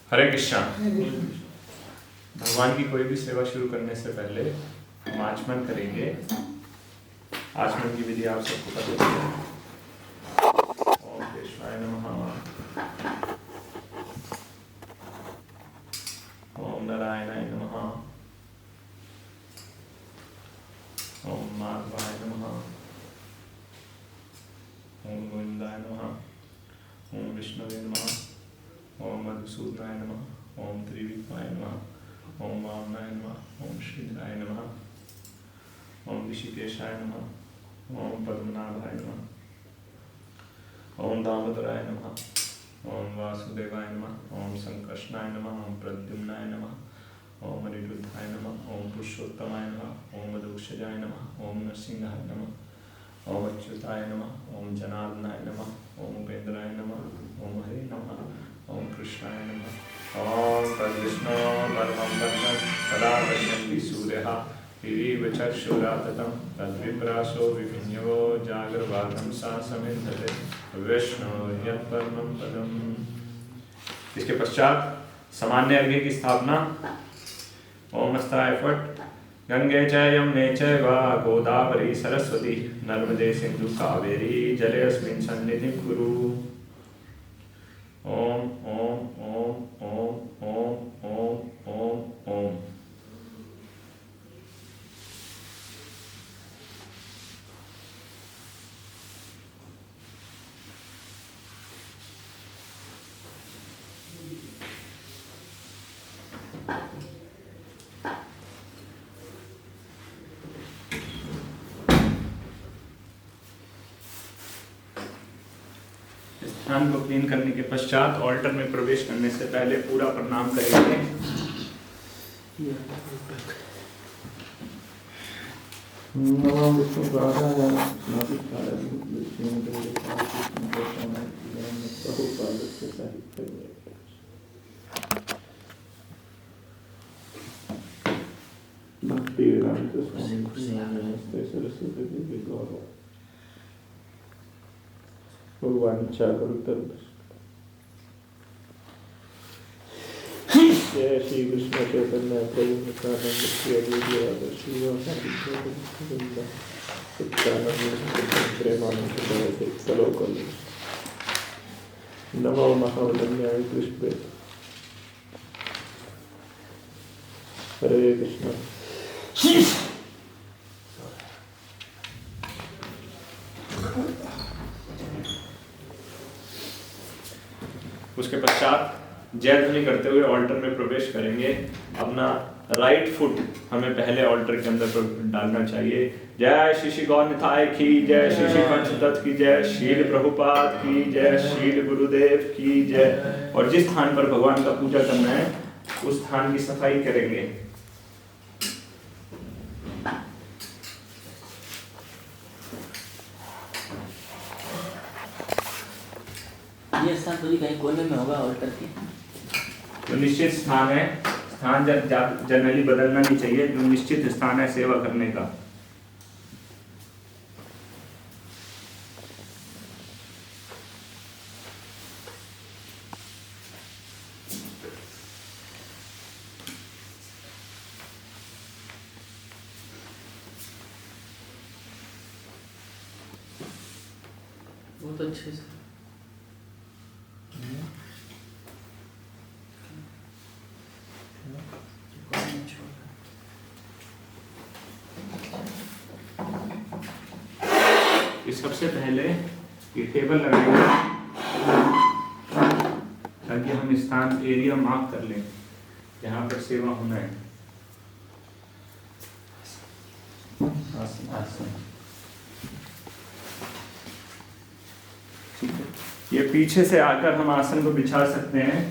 हरे कृष्णा। भगवान की कोई भी सेवा शुरू करने से पहले हम आचमन करेंगे। आचमन की विधि आप सबको पता है। ओम केशवाय नमः, ओम नारायणाय नमः, ओम माधवाय नमः, ओम गोविंदाय नमः, ओम विष्णुवे नमः, ओम मधुसूदनाय नमः, ओम त्रिविक्रमाय नमः, ओम वामनाय नमः, ओम श्रीधराय नमः, ओम ऋषिकेशाय नमः, ओम पद्मनाभाय नमः, ओम दामोदराय नमः, ओम वासुदेवाय नमः, ओम संकर्षणाय नमः, ओम प्रद्युम्नाय नमः, ओम अनिरुद्धाय नमः, ओम पुरुषोत्तमाय नमः, ओम मधुक्षजाय नमः, ओम नरसिंहाय नमः, ओम अच्युताय नमः, ओम जनार्दनाय नमः, ओम उपेन्द्राय नमः, ओम हरे नमः, ओम कृष्णाय नमः। ओम तद्विष्णु परमं ब्रह्म सदा पश्यन्ति सूर्यः दिवि चक्षुराततं तद्विप्रासो विभिन्यो जागर्वातं सा समिन्धते विष्णु यत्परमं पदम्। इसके पश्चात सामान्य अर्घ्य की स्थापना। ओम अस्ताय फट् गंगे च यमुने चैव गोदावरी सरस्वती नर्मदे सिंधु कावेरी जलेऽस्मिन् सन्निधिं कुरु। ओम ओम ओम ओम ओम ओम ओम ओम। स्थान को क्लीन करने के पश्चात ऑल्टर में प्रवेश करने से पहले पूरा प्रणाम करेंगे। नमः विष्णुपादाय भक्ति वेदांत स्वामी नमस्ते सरस्वती देवी गौरव भगवान चाकरुतर। जय श्री कृष्ण चैतन्य प्रभु नित्यानंद श्री अद्वैत श्रीवासादि गोविंद सच्चिदानंद प्रेमानंद सलोकल नमो महावदन्याय कृष्ण। हरे कृष्ण। उसके पश्चात जय ध्वनि करते हुए ऑल्टर में प्रवेश करेंगे। अपना राइट फुट हमें पहले ऑल्टर के अंदर डालना चाहिए। जय श्री श्री गौर निताय की जय, श्री श्री पंचतत्व की जय, शील प्रभुपाद की जय, शील गुरुदेव की जय। और जिस स्थान पर भगवान का पूजा करना है उस स्थान की सफाई करेंगे। ये स्थान तो कहीं कोने में होगा ऑल्टर के। जो निश्चित स्थान है, स्थान जनरली बदलना नहीं चाहिए। जो निश्चित स्थान है सेवा करने का। बहुत अच्छे से सबसे पहले ये टेबल लगाएंगे ताकि हम स्थान एरिया मार्क कर लें जहाँ पर सेवा होना है। आसन ठीक है। ये पीछे से आकर हम आसन को बिछा सकते हैं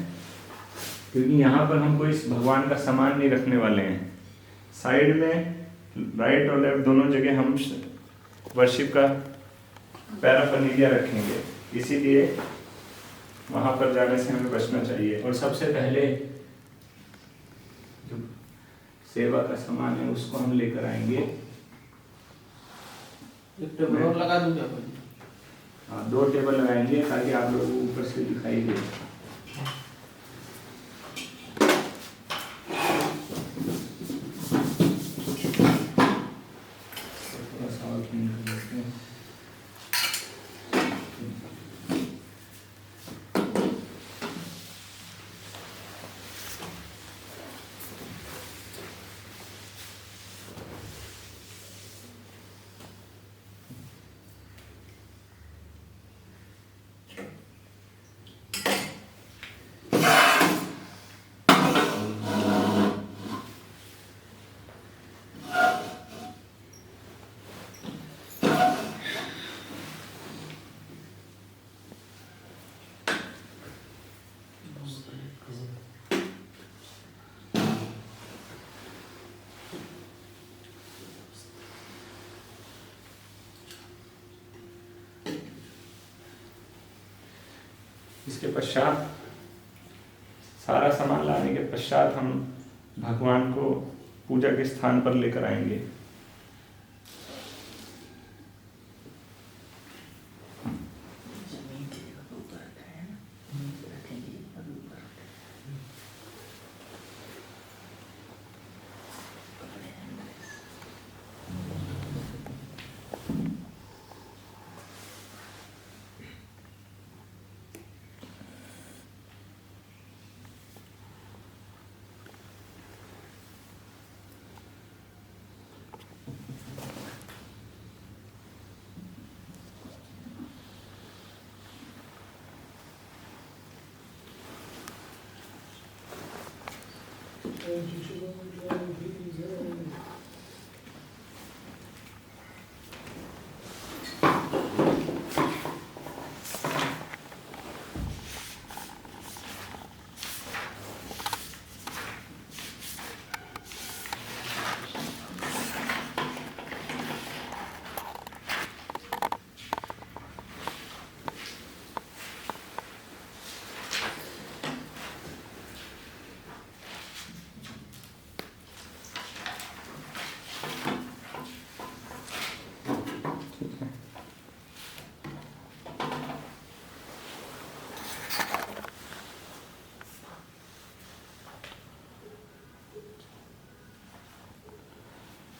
क्योंकि यहाँ पर हम कोई भगवान का सामान नहीं रखने वाले हैं। साइड में राइट और लेफ्ट दोनों जगह हम वर्शिप का पैराफर्नीलिया रखेंगे, इसीलिए वहां पर जाने से हमें बचना चाहिए। और सबसे पहले जो सेवा का सामान है उसको हम लेकर आएंगे। एक टेबल और लगा दूं क्या? हाँ, 2 टेबल लगाएंगे ताकि आप लोगों को ऊपर से दिखाई दे। इसके पश्चात सारा सामान लाने के पश्चात हम भगवान को पूजा के स्थान पर लेकर आएंगे। जमीन की जगह पे ऊपर रखा है ना, जमीन पे रखेंगे अभी ऊपर रखेंगे। कपड़े हैं ड्रेस।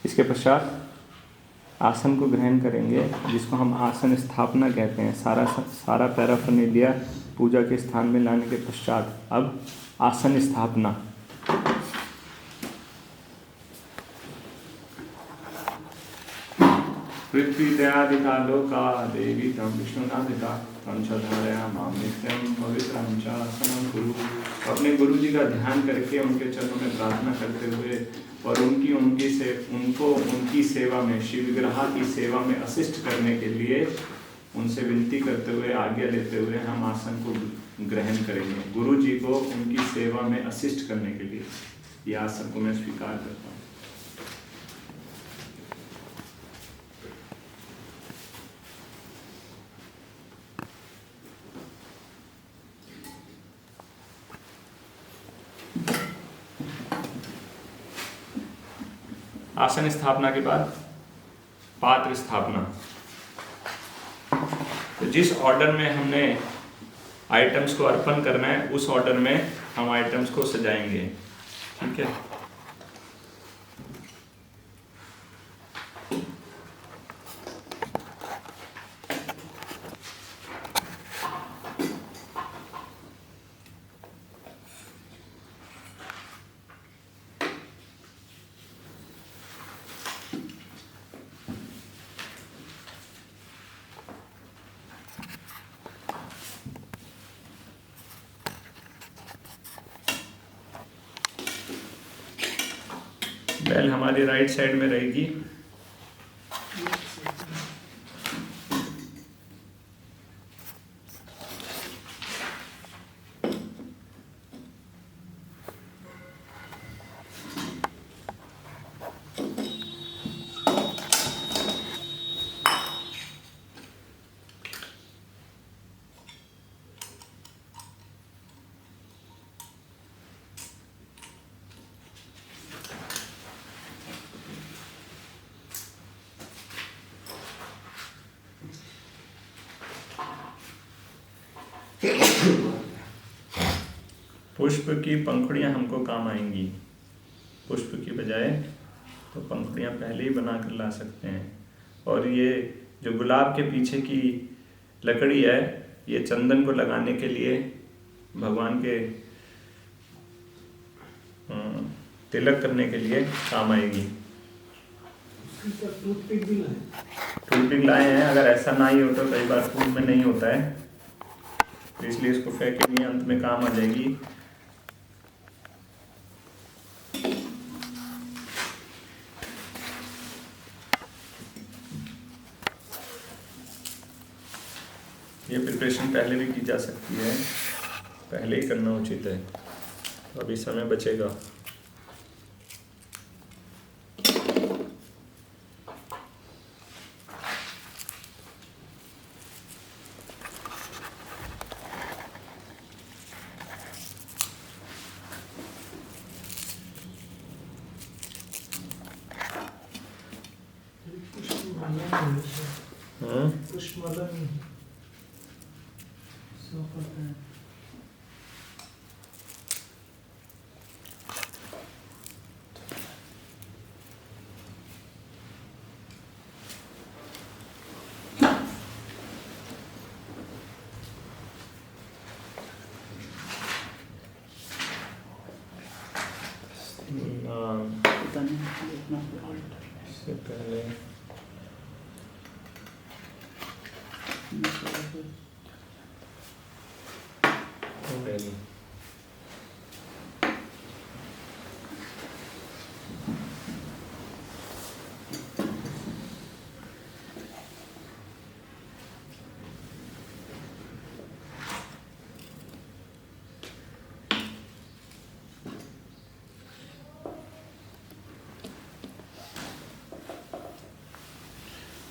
इसके पश्चात आसन को ग्रहण करेंगे, जिसको हम आसन स्थापना कहते हैं। सारा पैराफर्नेलिया पूजा के स्थान में लाने के पश्चात अब आसन स्थापना। पृथ्वी दयादिता लोका देवी तम विष्णुनादिता तम च धारयामाम नित्यं पवित्रं च आसनं कुरु। अपने गुरु जी का ध्यान करके उनके चरणों में प्रार्थना करते हुए और उनकी सेवा में, शिव विग्रह की सेवा में असिस्ट करने के लिए उनसे विनती करते हुए, आज्ञा लेते हुए हम आसन को ग्रहण करेंगे। गुरु जी को उनकी सेवा में असिस्ट करने के लिए यह आसन को मैं स्वीकार करता हूँ। आसन स्थापना के बाद पात्र स्थापना। तो जिस ऑर्डर में हमने आइटम्स को अर्पण करना है उस ऑर्डर में हम आइटम्स को सजाएंगे। ठीक है। बेल हमारी राइट साइड में रहेगी। पुष्प की पंखुड़ियाँ हमको काम आएंगी। पुष्प की बजाय तो पंखुड़ियाँ पहले ही बना कर ला सकते हैं। और ये जो गुलाब के पीछे की लकड़ी है, ये चंदन को लगाने के लिए, भगवान के तिलक करने के लिए काम आएगी। टूथपिक लाए हैं। अगर ऐसा ना ही होता, कई बार फूड में नहीं होता है, तो इसलिए इसको फेंकेंगे, अंत में काम आ जाएगी। ये प्रिपरेशन पहले भी की जा सकती है, पहले ही करना उचित है, तो अभी समय बचेगा। पुष्पमदन पता नहीं इतना इससे पहले वेरी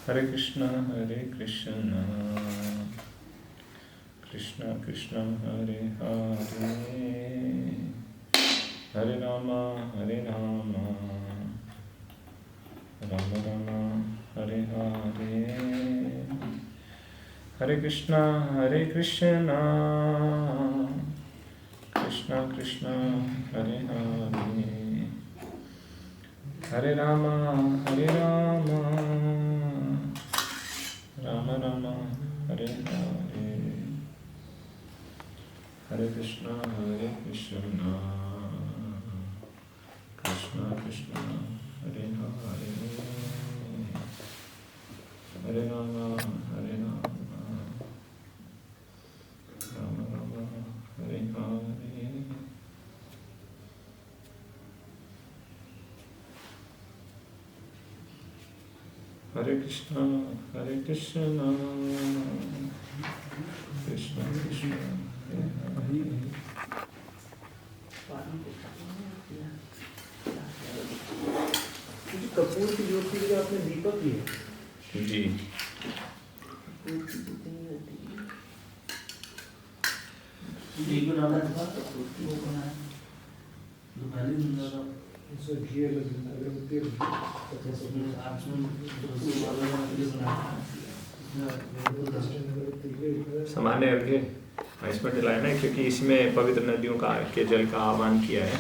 हरे कृष्णा कृष्णा कृष्णा हरे हरे हरे रामा राम राम हरे हरे हरे कृष्णा कृष्णा कृष्णा हरे हरे हरे राम राम राम हरे हरे हरे कृष्णा कृष्णा कृष्णा हरे हरे हरे राम राम राम हरे हरे हरे कृष्णा कृष्णा कृष्णा हरे हरे कपूर की ज्योति के आपने दीपक दिए जी घी अगरबत्ती सामान्य अर्घ्य इसमें डलाए ना, क्योंकि इसमें पवित्र नदियों का के जल का आह्वान किया है।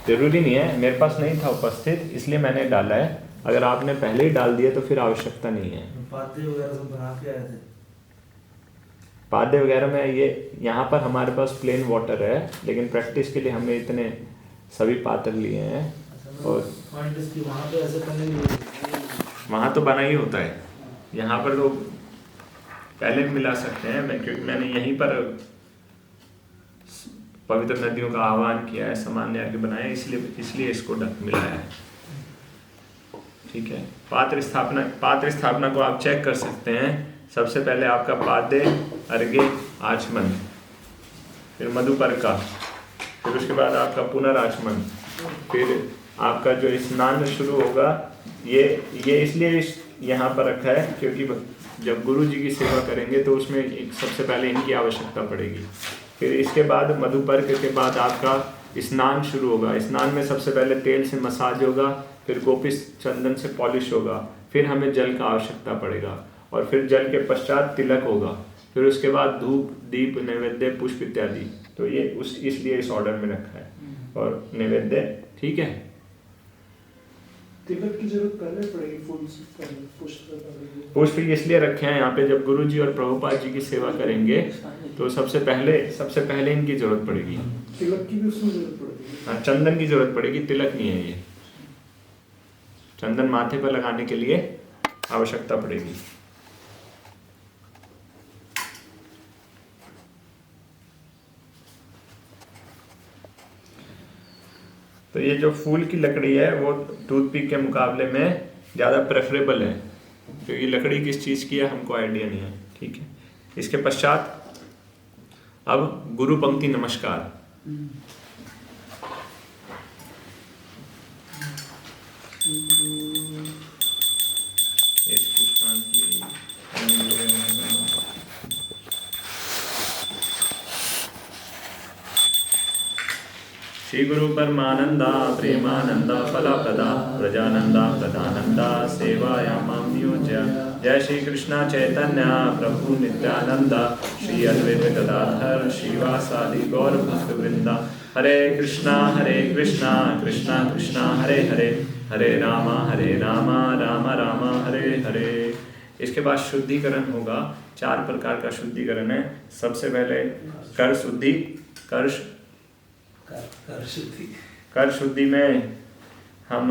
जरूरी नहीं है, मेरे पास नहीं था उपस्थित इसलिए मैंने डाला है। अगर आपने पहले ही डाल दिया तो फिर आवश्यकता नहीं है। पाते वगैरह सब बना के आए थे। पादे वगैरह में ये यहाँ पर हमारे पास प्लेन वाटर है, लेकिन प्रैक्टिस के लिए हमने इतने सभी पात्र लिए हैं। और वहाँ तो बना ही होता है, यहाँ पर तो पहले भी मिला सकते हैं। क्योंकि मैंने यहीं पर पवित्र नदियों का आह्वान किया है, सामान्य अर्घ्य बनाया, इसलिए इसको मिलाया है। ठीक है। पात्र स्थापना को आप चेक कर सकते हैं। सबसे पहले आपका पाद्य, अर्घ्य, आचमन, फिर मधुपर्का, फिर उसके बाद आपका पुनराचमन, फिर आपका जो स्नान शुरू होगा। ये इसलिए यहाँ पर रखा है क्योंकि जब गुरु जी की सेवा करेंगे तो उसमें सबसे पहले इनकी आवश्यकता पड़ेगी। फिर इसके बाद मधुपर्क के बाद आपका स्नान शुरू होगा। स्नान में सबसे पहले तेल से मसाज होगा, फिर गोपिस चंदन से पॉलिश होगा, फिर हमें जल का आवश्यकता पड़ेगा, और फिर जल के पश्चात तिलक होगा, फिर उसके बाद धूप, दीप, नैवेद्य, पुष्प इत्यादि। तो ये इसलिए इस ऑर्डर में रखा है। और नैवेद्य, ठीक है। तिलक की जरूरत पहले पड़ेगी, पुष्प इसलिए रखे हैं यहाँ पे, जब गुरु जी और प्रभुपाद जी की सेवा करेंगे तो सबसे पहले इनकी जरूरत पड़ेगी। तिलक की भी उसमें जरूरत पड़ेगी। हाँ, चंदन की जरूरत पड़ेगी, तिलक नहीं है। ये चंदन माथे पर लगाने के लिए आवश्यकता पड़ेगी। तो ये जो फूल की लकड़ी है वो टूथपिक के मुकाबले में ज़्यादा प्रेफरेबल है, क्योंकि लकड़ी किस चीज़ की है हमको आइडिया नहीं है। ठीक है। इसके पश्चात अब गुरु पंक्ति नमस्कार। श्री गुरु परमानंदा प्रेमानंदा फलप्रदा प्रजानंदा प्रदानंदा सेवायां मां नियोज्य। जय श्री कृष्ण चैतन्य प्रभु नित्यानंदा श्री अद्वैत गदाधर श्रीवासादि गौर भक्त वृंदा। हरे कृष्णा कृष्णा कृष्णा हरे हरे, हरे रामा रामा रामा हरे हरे। इसके बाद शुद्धिकरण होगा। 4 प्रकार का शुद्धिकरण है। सबसे पहले कर शुद्धि। कर शुद्धि में हम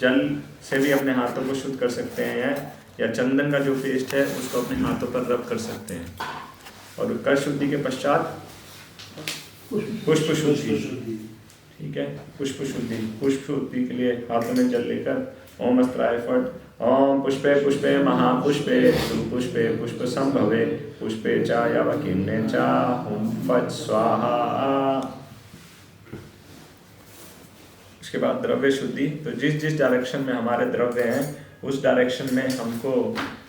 जल से भी अपने हाथों को शुद्ध कर सकते हैं, या चंदन का जो पेस्ट है उसको अपने हाथों पर रब कर सकते हैं। और कर शुद्धि के पश्चात पुष्प शुद्धि। ठीक है, पुष्प शुद्धि। पुष्प शुद्धि के लिए हाथों में जल लेकर ओम अस्त्राय फट, ओम पुष्पे पुष्पे महापुष्पे सुपुष्पे पुष्प संभवे पुष्पे चा यावकीर्णे चा ओम फट स्वाहा। उसके बाद द्रव्य शुद्धि। तो जिस डायरेक्शन में हमारे द्रव्य हैं उस डायरेक्शन में हमको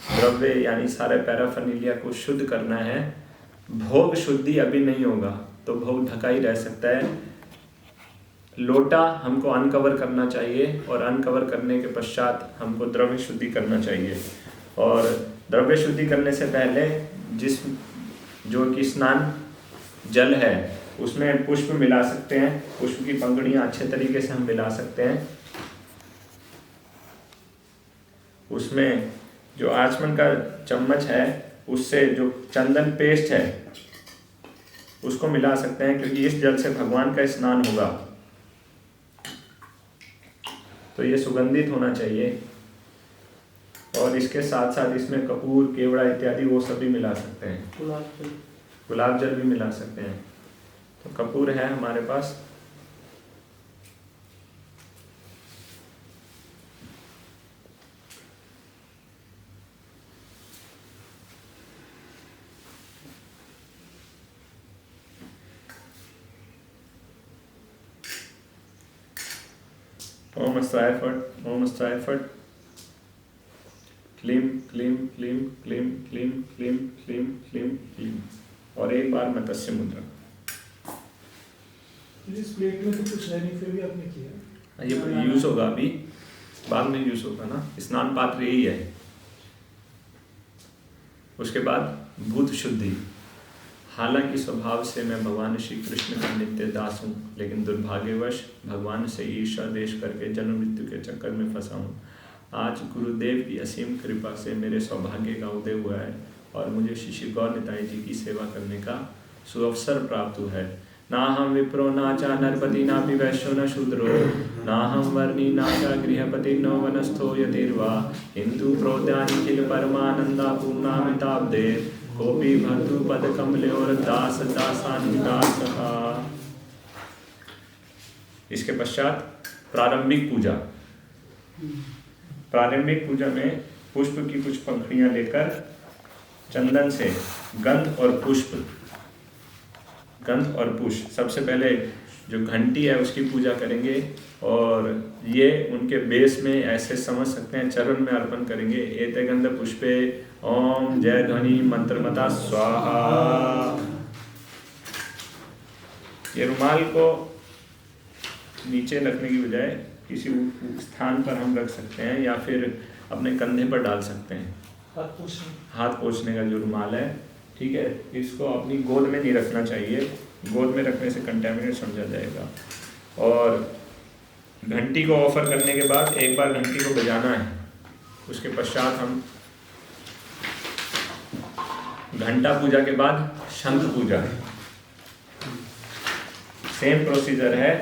द्रव्य यानी सारे पैराफर्नीलिया को शुद्ध करना है। भोग शुद्धि अभी नहीं होगा, तो भोग ढका ही रह सकता है। लोटा हमको अनकवर करना चाहिए, और अनकवर करने के पश्चात हमको द्रव्य शुद्धि करना चाहिए। और द्रव्य शुद्धि करने से पहले जो कि स्नान जल है उसमें पुष्प मिला सकते हैं। पुष्प की पंखुड़ियाँ अच्छे तरीके से हम मिला सकते हैं। उसमें जो आचमन का चम्मच है उससे जो चंदन पेस्ट है उसको मिला सकते हैं, क्योंकि इस जल से भगवान का स्नान होगा, तो ये सुगंधित होना चाहिए। और इसके साथ साथ इसमें कपूर, केवड़ा इत्यादि वो सब भी मिला सकते हैं। गुलाब जल भी मिला सकते हैं। तो कपूर है हमारे पास। ओम अस्त्राय फट, ओम अस्त्राय फट। क्लीम क्लीम क्लीम क्लीम क्लीम क्लीम क्लीम क्लीम क्लीम। और एक बार मत्स्य मुद्रा। इस प्लेट में तो कुछ है नहीं, फिर भी आपने किया। ये यूज होगा, अभी बाद में यूज होगा ना। स्नान पात्र यही है। उसके बाद भूत शुद्धि। हालांकि स्वभाव से मैं भगवान श्री कृष्ण का नित्य दास हूँ, लेकिन दुर्भाग्यवश भगवान से ईर्ष्या देश करके जन्म मृत्यु के चक्कर में फंसा हूँ। आज गुरुदेव की असीम कृपा से मेरे सौभाग्य का उदय हुआ है और मुझे श्री गौर निताई जी की सेवा करने का सुअवसर प्राप्त हुआ है। ना हम विप्रो ना चा नरपति ना पि वैश्यो न शूद्रो ना हम वर्णी ना चा गृहपति नो वनस्थो यतिर्वा किंतु प्रोद्यानि किल परमानंदा पूर्णामिताब्दे कोपि भर्तु पद कमल्योर दास दासान्वितासहा। इसके पश्चात प्रारंभिक पूजा। प्रारंभिक पूजा में पुष्प की कुछ पंखुड़ियां लेकर चंदन से गंध और पुष्प सबसे पहले जो घंटी है उसकी पूजा करेंगे, और ये उनके बेस में ऐसे समझ सकते हैं चरण में अर्पण करेंगे। एते गंध पुष्पे ओम जय ध्वनि मंत्रमता स्वाहा। ये रुमाल को नीचे रखने की बजाय किसी स्थान पर हम रख सकते हैं, या फिर अपने कंधे पर डाल सकते हैं। हाथ पोंछने का जो रुमाल है, ठीक है, इसको अपनी गोद में नहीं रखना चाहिए। गोद में रखने से कंटेमिनेट समझा जाएगा। और घंटी को ऑफर करने के बाद एक बार घंटी को बजाना है। उसके पश्चात हम घंटा पूजा के बाद शंख पूजा है। सेम प्रोसीजर है।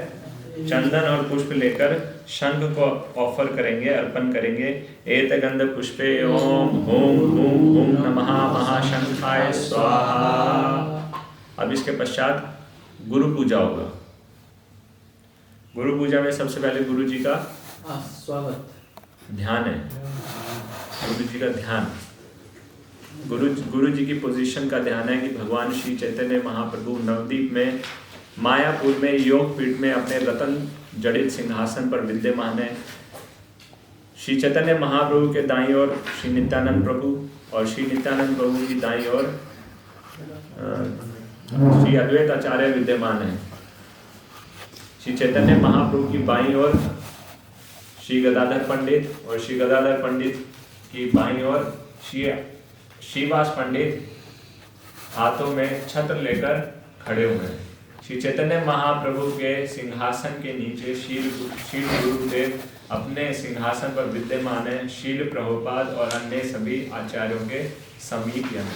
चंदन और पुष्प लेकर शंख को ऑफर करेंगे, अर्पण करेंगे। एत गंध पुष्पे ओम हुम हुम हुम नमः महाशंखाय स्वाहा। अब इसके पश्चात गुरु पूजा होगा। गुरु पूजा में सबसे पहले गुरु जी का स्वागत ध्यान है। गुरु जी का ध्यान, गुरु जी की पोजीशन का ध्यान है कि भगवान श्री चैतन्य महाप्रभु नवदीप में मायापुर में योग पीठ में अपने रतन जड़ित सिंहासन पर विद्यमान है। श्री चैतन्य महाप्रभु के दाईं ओर श्री नित्यानंद प्रभु, और श्री नित्यानंद प्रभु की दाईं ओर श्री अद्वैत आचार्य विद्यमान है। श्री चैतन्य महाप्रभु की बाईं ओर श्री गदाधर पंडित और श्री गदाधर पंडित की बाईं ओर श्रीवास पंडित हाथों में छत्र लेकर खड़े हुए हैं। श्री चैतन्य महाप्रभु के सिंहासन के नीचे श्री गुरुदेव अपने सिंहासन पर विद्यमान है। शील प्रभुपाद और अन्य सभी आचार्यों के समीप हैं।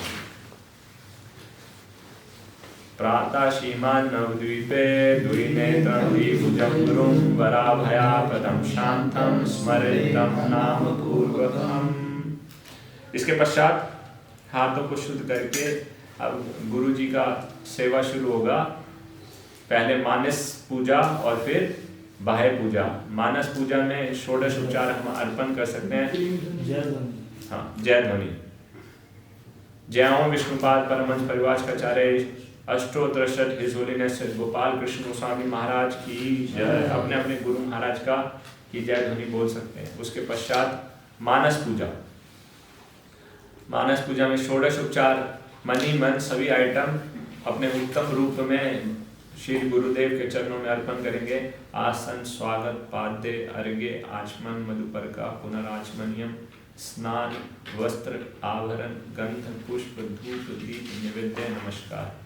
प्रातः श्रीमान नवद्वीपे द्विनेत्रद्विभुजं गुरुं वराभयापदं शांतं स्मरेतं नाम पूर्वकम्। इसके पश्चात हाथों को शुद्ध करके अब गुरु जी का सेवा शुरू होगा। पहले मानस पूजा और फिर बाह्य पूजा। मानस पूजा में षोडश उपचार हम अर्पण कर सकते हैं। हाँ, जय ध्वनि। जय ओम विष्णुपाद परमहंस परिवाराचार्य अष्टोत्तर हिज होलीनेस गोपाल कृष्ण गोस्वामी महाराज की जय। अपने अपने गुरु महाराज का की जय ध्वनि बोल सकते हैं। उसके पश्चात मानस पूजा। मानस पूजा में षोडश उपचार मनी मन सभी आइटम अपने उत्तम रूप में श्री गुरुदेव के चरणों में अर्पण करेंगे। आसन, स्वागत, पाद्य, अर्घ्य, आचमन, मधुपर्का, पुनराचमनियम, स्नान, वस्त्र, आभरण, गंध, पुष्प, धूप, दीप, निवेद्य, नमस्कार।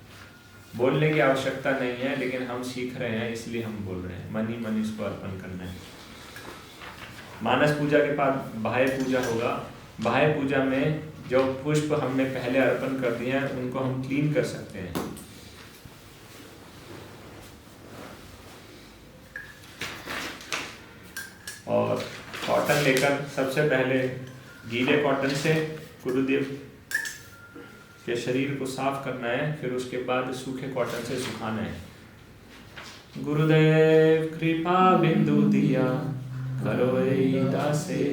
बोलने की आवश्यकता नहीं है, लेकिन हम सीख रहे हैं इसलिए हम बोल रहे हैं। मन ही मन इसको अर्पण करना है। मानस पूजा के बाद बाह्य पूजा होगा। बाह्य पूजा में जो पुष्प हमने पहले अर्पण कर दिए हैं उनको हम क्लीन कर सकते हैं। और कॉटन लेकर सबसे पहले गीले कॉटन से गुरुदेव के शरीर को साफ करना है, फिर उसके बाद सूखे कॉटन से सुखाना है। गुरुदेव कृपा बिंदु दिया करो दासे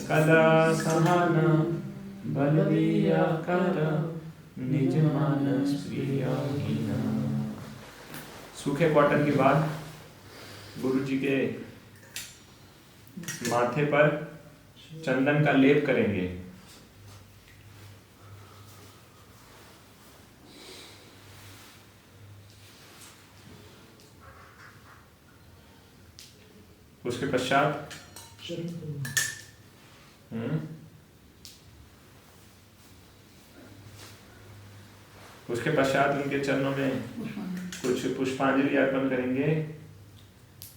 कदा सहाना बल दिया कर निज मानस प्रिया हीना। सूखे कॉटन के बाद गुरु जी के माथे पर चंदन का लेप करेंगे। उसके पश्चात उनके चरणों में कुछ पुष्पांजलि अर्पण करेंगे।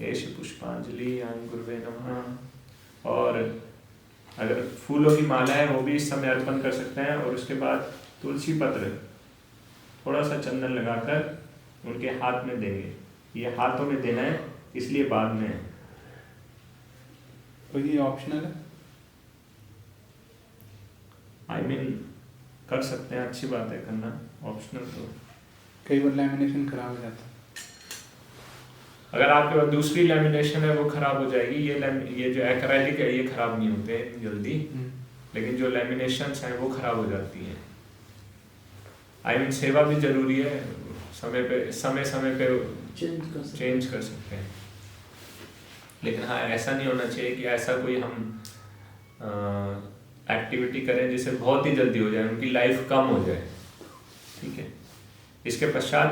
ऐसे पुष्पांजलि आन गुरुवे नमः। और अगर फूलों की माला है वो भी इस समय अर्पण कर सकते हैं। और उसके बाद तुलसी पत्र थोड़ा सा चंदन लगाकर उनके हाथ में देंगे। ये हाथों में देना है इसलिए बाद में है। तो ये ऑप्शनल है? आई मीन कर सकते हैं, अच्छी बात है करना। ऑप्शनल तो कई बार लैमिनेशन खराब हो जाता है। अगर आपके पास दूसरी लैमिनेशन है वो खराब हो जाएगी। ये जो एक्रेलिक है ये खराब नहीं होते जल्दी, लेकिन जो लैमिनेशंस हैं वो खराब हो जाती हैं। आई मीन सेवा भी जरूरी है, समय पे चेंज कर सकते हैं। लेकिन हाँ, ऐसा नहीं होना चाहिए कि ऐसा कोई हम एक्टिविटी करें जिससे बहुत ही जल्दी हो जाए, उनकी लाइफ कम हो जाए। ठीक है। इसके पश्चात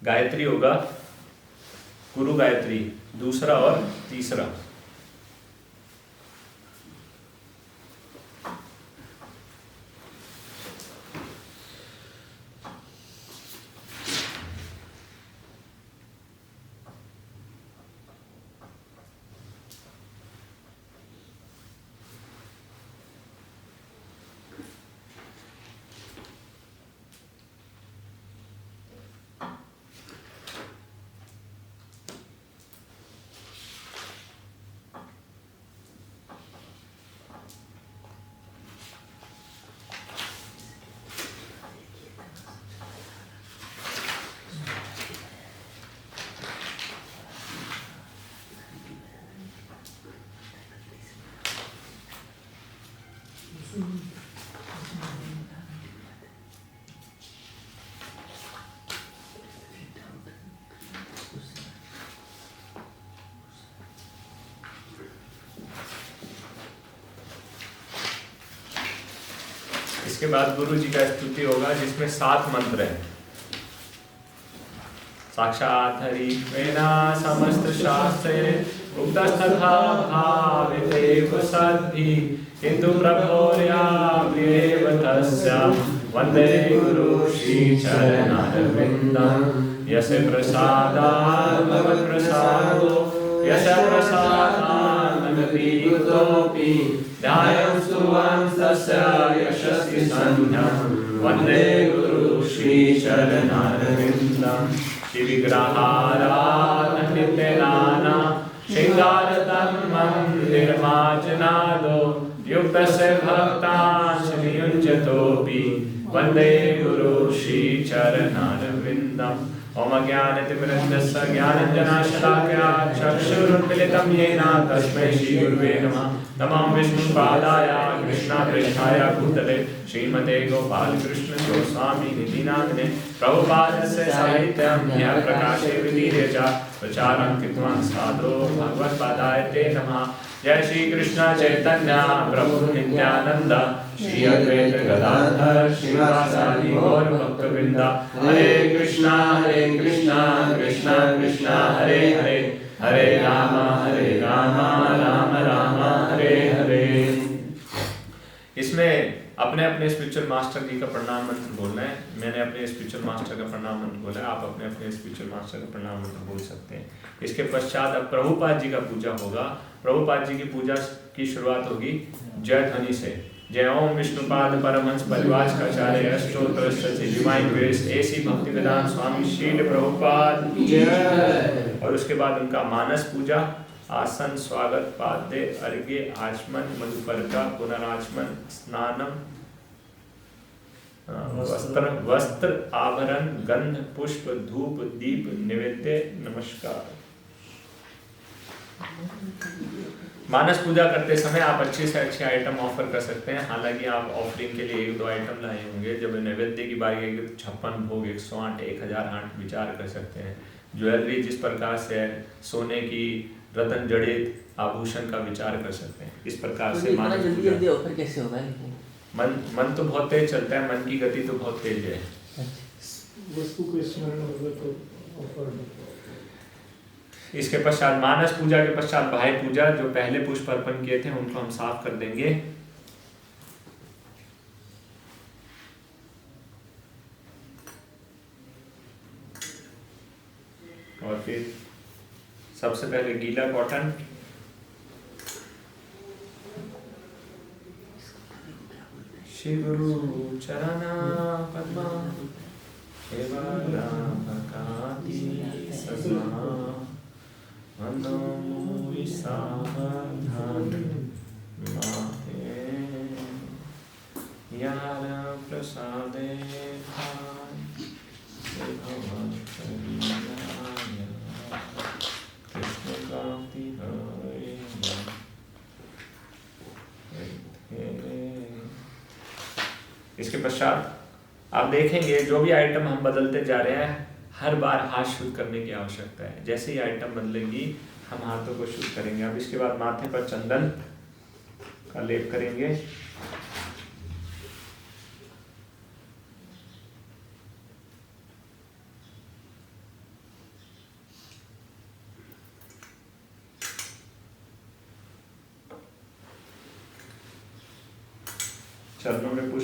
गायत्री होगा, गुरु गायत्री दूसरा और तीसरा। इसके बाद गुरु जी का स्तुति होगा जिसमें 7 मंत्र हैं। साक्षात् हरित्वेना समस्त शास्त्रे उक्तस्तथा भावितेव सद्भिः किन्तु प्रभोर्याप्येव तस्य वन्दे गुरु श्रीचरणारविन्दं यस्य प्रसादात् भगवत्प्रसादो यस्य प्रसादान्नगतीतोऽपि ध्यानं स्तुवन् तस्य यशस्वी सन्ध्यं वन्दे गुरु श्रीचरणारविन्दं श्रीविग्रहाराधनित्यनाना शृङ्गारतन्मं निर्मार्जनादो युक्तस्य भक्तान् श्रीयुञ्जतोऽपि वन्दे गुरु श्रीचरणारविन्दम् ओम ज्ञानतिमिरन्दस्य ज्ञानञ्जनाशलाकया चक्षुरुन्मीलितं येन तस्मै श्रीगुरुवे नमः। नमो विष्णुपादाय कृष्णाकृष्णाय भूतले श्रीमते गोपालकृष्ण गोस्वामी नामिने प्रभुपादस्य साहित्यं यः प्रकाशे विदीर्य च प्रचारं कृतवान् साधो भगवत्पादाय ते नमः। जय श्री कृष्ण चैतन्य प्रभु नित्यानंद श्री अद्वैत गदाधर श्रीवासादि गौर भक्तवृंद। हरे कृष्णा कृष्णा कृष्णा हरे हरे हरे राम राम राम हरे हरे। इसमें अपने अपने स्पिरिचुअल मास्टर जी का प्रणाम मंत्र बोलना है। मैंने अपने स्पिरिचुअल मास्टर का प्रणाम मंत्र बोला है, आप अपने अपने स्पिरिचुअल मास्टर का प्रणाम मंत्र बोल सकते हैं। इसके पश्चात अब प्रभुपाद जी का पूजा होगा। प्रभुपाद जी की पूजा की शुरुआत होगी जय ध्वनि से। जय ओम विष्णुपाद परमहंस परिवाराचार्य अष्टोत्तर divine grace A C Bhaktivedanta Swami Srila Prabhupada जय। और उसके बाद उनका मानस पूजा, आसन, स्वागत, पाद्य, अर्घ्य, आचमन, मधुपर्का, पुनराचमन, स्नानम, वस्त्र आभरण, गंध, पुष्प, धूप, दीप, निवेद्य, नमस्कार। मानस पूजा करते समय आप अच्छे से अच्छे आइटम ऑफर कर सकते हैं। हालांकि आप ऑफरिंग के लिए 1-2 आइटम लाए होंगे। जब नैवेद्य की बारी आएगी तो 56 भोग, 108, 1000 आठ विचार कर सकते हैं। ज्वेलरी जिस प्रकार से है, सोने की रतन जड़ित आभूषण का विचार कर सकते हैं। इस प्रकार से मानस जल्दी ऑफर कैसे होगा? मन तो बहुत तेज चलता है, मन की गति तो बहुत तेज है। वस्तु को स्मरण होगा तो ऑफर। इसके पश्चात मानस पूजा के पश्चात भाई पूजा, जो पहले पुष्प अर्पण किए थे उनको हम साफ कर देंगे। और फिर सबसे पहले गीला कॉटन, श्री गुरु चरणा पद्मा सेवालाभकाति सस्मा मनोमूहि सावधान माते यार प्रसादे भान से भवन कल्याण कृष्ण कांति हरे। इसके पश्चात आप देखेंगे जो भी आइटम हम बदलते जा रहे हैं, हर बार हाथ शुद्ध करने की आवश्यकता है। जैसे ही आइटम बदलेंगी हम हाथों को शुद्ध करेंगे। अब इसके बाद माथे पर चंदन का लेप करेंगे। चरणों में पुष्प